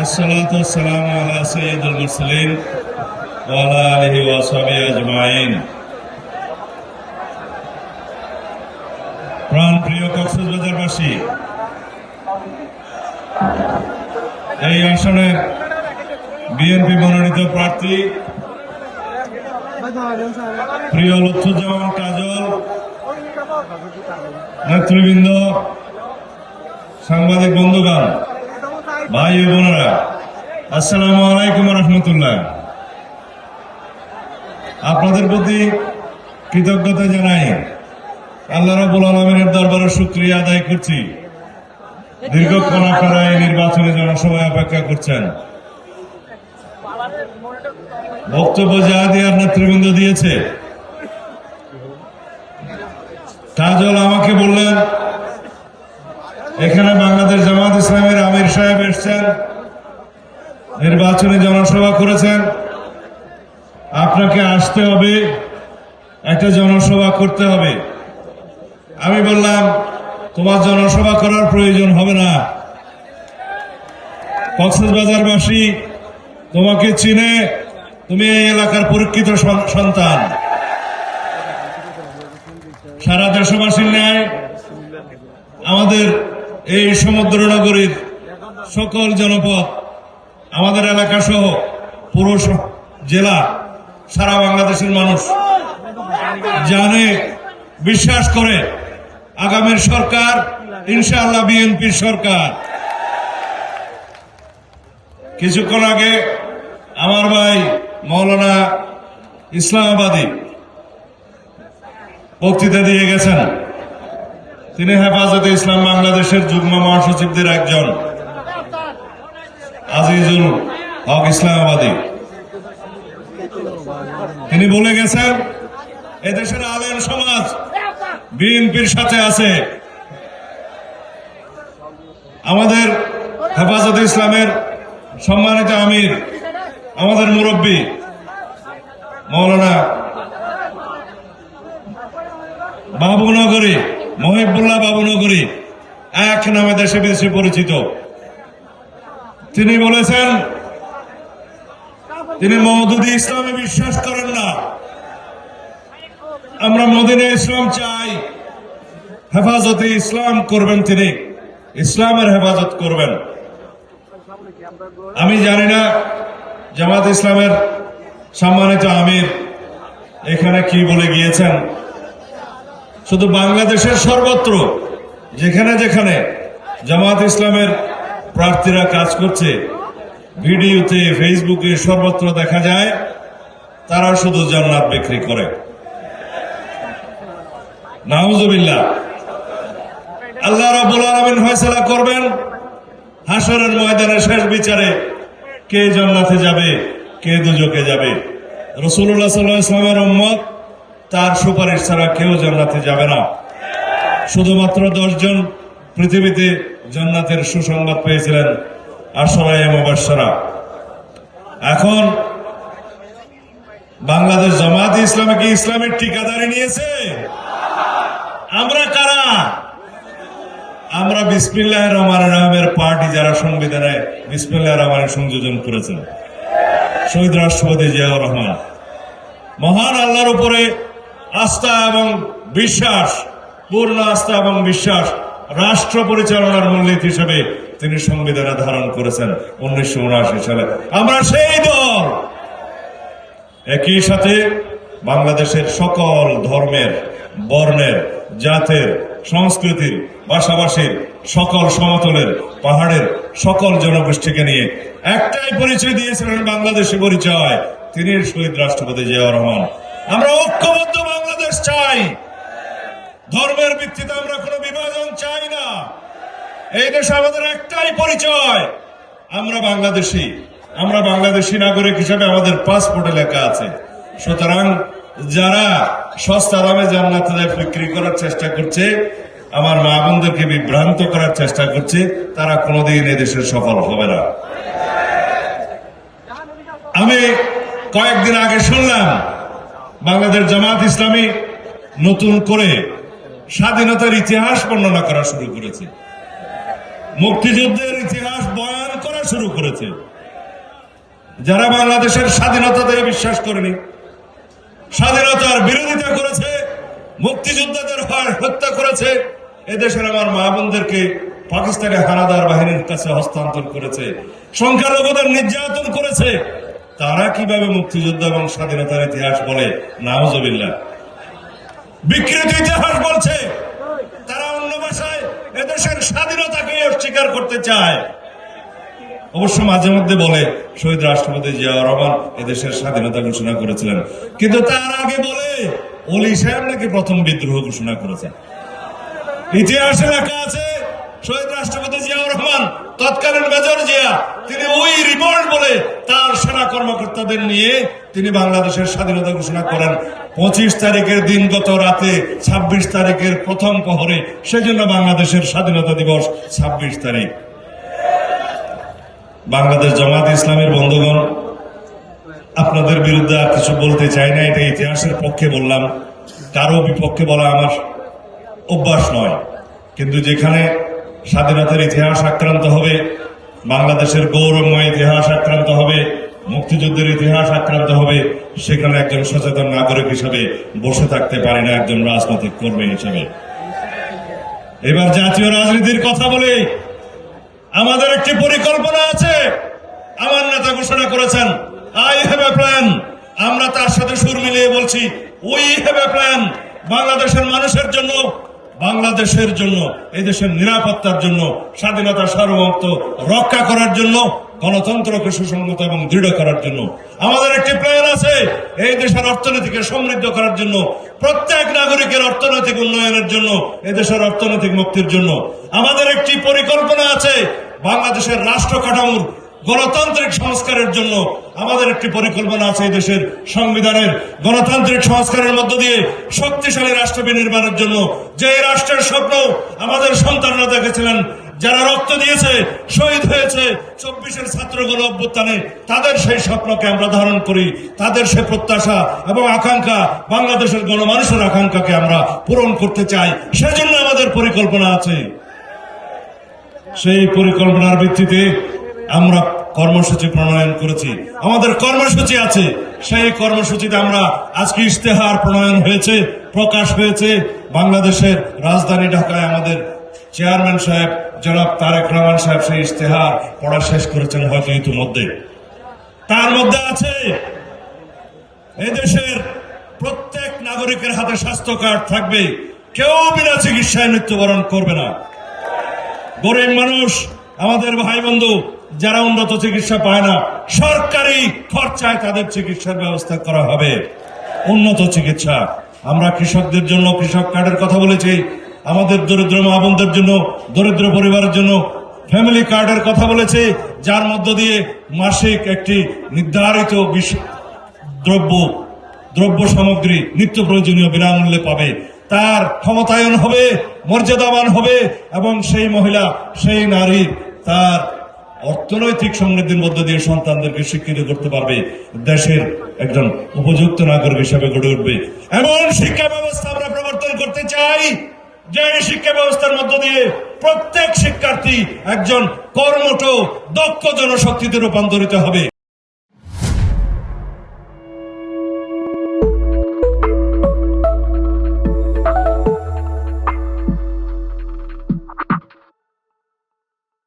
الصلاة والسلام على سيد المرسلين وعلى آله وصحبه أجمعين। প্রাণ প্রিয় কক্সবাজারবাসী, এই আসনের বিএনপি মনোনীত প্রার্থী প্রিয় লুৎফুজ্জামান কাজল, নেতৃবৃন্দ, সাংবাদিক বন্ধুগণ, ভাই ও বোনেরা, আসসালামু আলাইকুম রহমতুল্লাহ। আপনাদের প্রতি কৃতজ্ঞতা জানাই, আল্লাহ রাব্বুল আলামিনের দরবারে শুকরিয়া আদায় করছি। দীর্ঘক্ষণ আপনারা এই নির্বাচনী জনসভায় অপেক্ষা করছেন। বক্তব্য জাহাদিয়ার নেতৃবৃন্দ দিয়েছে। কাজল আমাকে বললেন, এখানে বাংলাদেশ জামাত ইসলামের আমির সাহেব এসছেন, নির্বাচনী জনসভা করেছেন, আপনাকে আসতে হবে, একটা জনসভা করতে হবে। আমি বললাম, তোমার জনসভা করার প্রয়োজন হবে না। কক্সবাজারবাসী তোমাকে চিনে, তুমি এই এলাকার পরীক্ষিত সন্তান। সারা দেশবাসীর ন্যায় আমাদের এই সমুদ্রনগরীর সকল জনপদ, আমাদের এলাকা সহ পুরো জেলা, সারা বাংলাদেশের মানুষ জানে, বিশ্বাস করে আগামীর সরকার ইনশাআল্লাহ বিএনপির সরকার। কিছুক্ষণ আগে আমার ভাই মৌলানা ইসলামাবাদী বক্তৃতা দিয়ে গেছেন। তিনি হেফাজতে ইসলাম বাংলাদেশের যুগ্ম মহাসচিবদের একজন, আজিজুল হক ইসলামাবাদী। তিনি বলে গেছেন, এদেশের আলেম সমাজ বিএনপির সাথে আছে। আমাদের হেফাজতে ইসলামের সম্মানিত আমির, আমাদের মুরব্বী মৌলানা বাবুনগরী, মহিবুল্লাহ বাবুনগরী, এক নামে দেশে বিদেশে পরিচিত। তিনি বলেছেন, তিনি মওদুদি ইসলামে বিশ্বাস করেন না। আমরা মদিনা ইসলাম চাই। হেফাজতে ইসলাম করবেন, তিনি ইসলামের হেফাজত করবেন। আমি জানি না জামাত ইসলামের সম্মানিত আমির এখানে কি বলে গিয়েছেন। শুধু বাংলাদেশের সর্বত্র যেখানে যেখানে জামাত ইসলামের প্রার্থীরা কাজ করছে, ভিডিওতে, ফেসবুকে সর্বত্র দেখা যায় তারা শুধু জান্নাত বিক্রি করে। নাউজুবিল্লাহ। আল্লাহ রাব্বুল আলামিন ফয়সালা করবেন হাশরের ময়দানে, শেষ বিচারে কে জান্নাতে যাবে, কে দুজকে যাবে। রাসূলুল্লাহ সাল্লাল্লাহু আলাইহি ওয়াসাল্লামের উম্মত, তার সুপারিশ ছাড়া কেউ জান্নাতে যাবে না। শুধুমাত্র 10 জন পৃথিবীতে জান্নাতের সুসংবাদ পেয়েছিলেন, আশরায়ে মুবাশশারা। এখন বাংলাদেশ জামাত ইসলামে কি ইসলামের ঠিকাদারি নিয়েছে? আমরা কারা? আমরা বিসমিল্লাহির রহমানির রহিমের পার্টি, যারা সংবিধানে বিসমিল্লাহির রহমানের সংযোজন করেছেন। শহীদ রাষ্ট্রপতি জিয়াউর রহমান মহান আল্লাহর উপরে আস্থা এবং বিশ্বাস, পূর্ণ আস্থা এবং বিশ্বাস রাষ্ট্র পরিচালনার মূলনীতি হিসেবে তিনি সংবিধানে ধারণ করেছেন 1979 সালে। আমরা সেই দল। একই সাথে বাংলাদেশের সকল ধর্মের, বর্ণের, জাতের, সংস্কৃতির, ভাষাভাষীর, সকল সমতলের, পাহাড়ের সকল জনগোষ্ঠীকে নিয়ে একটাই পরিচয় দিয়েছিলেন, বাংলাদেশি পরিচয়। তিনি শহীদ রাষ্ট্রপতি জিয়াউর রহমান। আমরা ঐক্যবদ্ধ বাংলাদেশ চাই। ধর্মের ভিত্তিতে আমরা কোনো বিভাজন চাই না। এই দেশে আমাদের একটাই পরিচয়, আমরা বাংলাদেশি। আমরা বাংলাদেশি নাগরিক হিসাবে আমাদের পাসপোর্টে লেখা আছে। সুতরাং যারা সস্তা দামে জান্নাতে বিক্রি করার চেষ্টা করছে, আমার মা বোনদেরকে বিভ্রান্ত করার চেষ্টা করছে, তারা কোনোদিন এদেশের সফল হবে না। আমি কয়েকদিন আগে শুনলাম বাংলাদেশ জামাত ইসলামী নতুন করে স্বাধীনতার ইতিহাস বর্ণনা করা শুরু করেছে। মুক্তিযুদ্ধের ইতিহাস বয়ান করা শুরু করেছে। যারা বাংলাদেশের স্বাধীনতাতে বিশ্বাস করেনি, স্বাধীনতার বিরোধিতা করেছে, মুক্তিযোদ্ধাদের হত্যা করেছে, এদেশের আমার মা বোনদেরকে পাকিস্তানি হানাদার বাহিনীর কাছে হস্তান্তর করেছে, সংখ্যালঘুদের নির্যাতন করেছে, তারা কিভাবে মুক্তিযুদ্ধ এবং স্বাধীনতার ইতিহাস বলে? নাউজুবিল্লাহ। বিকৃত ইতিহাস বলছে। তারা অন্য ভাষায় এদেশের স্বাধীনতাকে অস্বীকার করতে চায়। অবশ্য মাঝে মধ্যে বলে শহীদ রাষ্ট্রপতি জিয়াউর রহমান এদেশের স্বাধীনতা ঘোষণা করেছিলেন, কিন্তু তার আগে বলে ওলি সাহেব নাকি প্রথম বিদ্রোহ ঘোষণা করেছেন। ইতিহাসে লেখা আছে শহীদ রাষ্ট্রপতি জিয়াউর রহমান, তৎকালীন মেজর জিয়া, তিনি ওই রিভোল্ট বলে তার সেনা কর্মকর্তাদের নিয়ে তিনি বাংলাদেশের স্বাধীনতা ঘোষণা করেন। 25 তারিখের দিনগত রাতে 26 তারিখের প্রথম প্রহরে, সেজন্য বাংলাদেশের স্বাধীনতা দিবস 26 তারিখ। বাংলাদেশ জামাত ইসলামের বন্ধুগণ, আপনাদের বিরুদ্ধে আর কিছু বলতে চাই না, এটা ইতিহাসের পক্ষে বললাম, কারো বিপক্ষে বলা আমার অভ্যাস নয়। কিন্তু যেখানে স্বাধীনতার ইতিহাস আক্রান্ত হবে, বাংলাদেশের গৌরবময় ইতিহাস আক্রান্ত হবে, মুক্তিযুদ্ধের ইতিহাস আক্রান্ত হবে, সেখানে একজন সচেতন নাগরিক হিসেবে বসে থাকতে পারি না, একজন রাজনৈতিক কর্মী হিসেবে। এবার জাতীয় রাজনীতির কথা বলে আমাদের একটি পরিকল্পনা আছে। আমার নেতা ঘোষণা করেছেন, আই হ্যাভ এ প্ল্যান। আমরা তার সাথে সুর মিলিয়ে বলছি, উই হ্যাভ এ প্ল্যান। বাংলাদেশের মানুষের জন্য, বাংলাদেশের জন্য, এই দেশের নিরাপত্তার জন্য, স্বাধীনতা সার্বভৌমত্ব রক্ষা করার জন্য, গণতন্ত্রকে সুসংহত এবং দৃঢ় করার জন্য আমাদের একটি প্ল্যান আছে। এই দেশের অর্থনীতিকে সমৃদ্ধ করার জন্য, প্রত্যেক নাগরিকের অর্থনৈতিক উন্নয়নের জন্য, এই দেশের অর্থনৈতিক মুক্তির জন্য আমাদের একটি পরিকল্পনা আছে। বাংলাদেশের রাষ্ট্র কাঠামোর গণতান্ত্রিক সংস্কারের জন্য আমাদের একটি পরিকল্পনা আছে। এই দেশের সংবিধানের গণতান্ত্রিক সংস্কারের মধ্য দিয়ে শক্তিশালী রাষ্ট্র বিনির্মাণের জন্য, যে রাষ্ট্রের স্বপ্ন আমাদের সন্তানরা দেখেছিলেন, যারা রক্ত দিয়েছে, শহীদ হয়েছে 24-এর ছাত্র গণ অভ্যুত্থানে, তাদের সেই স্বপ্নকে আমরা ধারণ করি। তাদের সেই প্রত্যাশা এবং আকাঙ্ক্ষা, বাংলাদেশের গণমানুষের আকাঙ্ক্ষাকে আমরা পূরণ করতে চাই। সেজন্য আমাদের পরিকল্পনা আছে। সেই পরিকল্পনার ভিত্তিতে আমরা কর্মসূচি প্রণয়ন করেছি। আমাদের কর্মসূচি আছে। সেই কর্মসূচিতে আমরা আজকে ইশতেহার প্রণয়ন হয়েছে, প্রকাশ হয়েছে। বাংলাদেশের রাজধানী ঢাকায় আমাদের চেয়ারম্যান সাহেব জনাব তারেক রহমান সাহেব সেই ইশতেহার পড়া শেষ করেছেন হয়তো ইতিমধ্যে। তার মধ্যে আছে এদেশের প্রত্যেক নাগরিকের হাতে স্বাস্থ্য কার্ড থাকবে, কেউ বিনা চিকিৎসায় মৃত্যুবরণ করবে না। গরিব মানুষ, আমাদের ভাই বন্ধু যারা উন্নত চিকিৎসা পায় না, সরকারি খরচায় তাদের চিকিৎসার ব্যবস্থা করা হবে, উন্নত চিকিৎসা। আমরা কৃষকদের জন্য কৃষক কার্ডের কথা বলেছি, আমাদের দরিদ্র মা বোনদের জন্য, দরিদ্র পরিবারের জন্য ফ্যামিলি কার্ডের কথা বলেছি, যার মধ্য দিয়ে মাসিক একটি নির্ধারিত দ্রব্য সামগ্রী নিত্য প্রয়োজনীয় বিনামূল্যে পাবে। তার ক্ষমতায়ন হবে, মর্যাদাবান হবে, এবং সেই মহিলা, সেই নারী তার অর্থনৈতিক সমৃদ্ধির মধ্য দিয়ে সন্তানদেরকে শিক্ষিত করতে পারবে, দেশের একজন উপযুক্ত নাগরিক হিসেবে গড়ে উঠবে। এমন শিক্ষা ব্যবস্থা আমরা প্রবর্তন করতে চাই যে শিক্ষা ব্যবস্থার মধ্য দিয়ে প্রত্যেক শিক্ষার্থী একজন কর্মঠ দক্ষ জনশক্তিতে রূপান্তরিত হবে।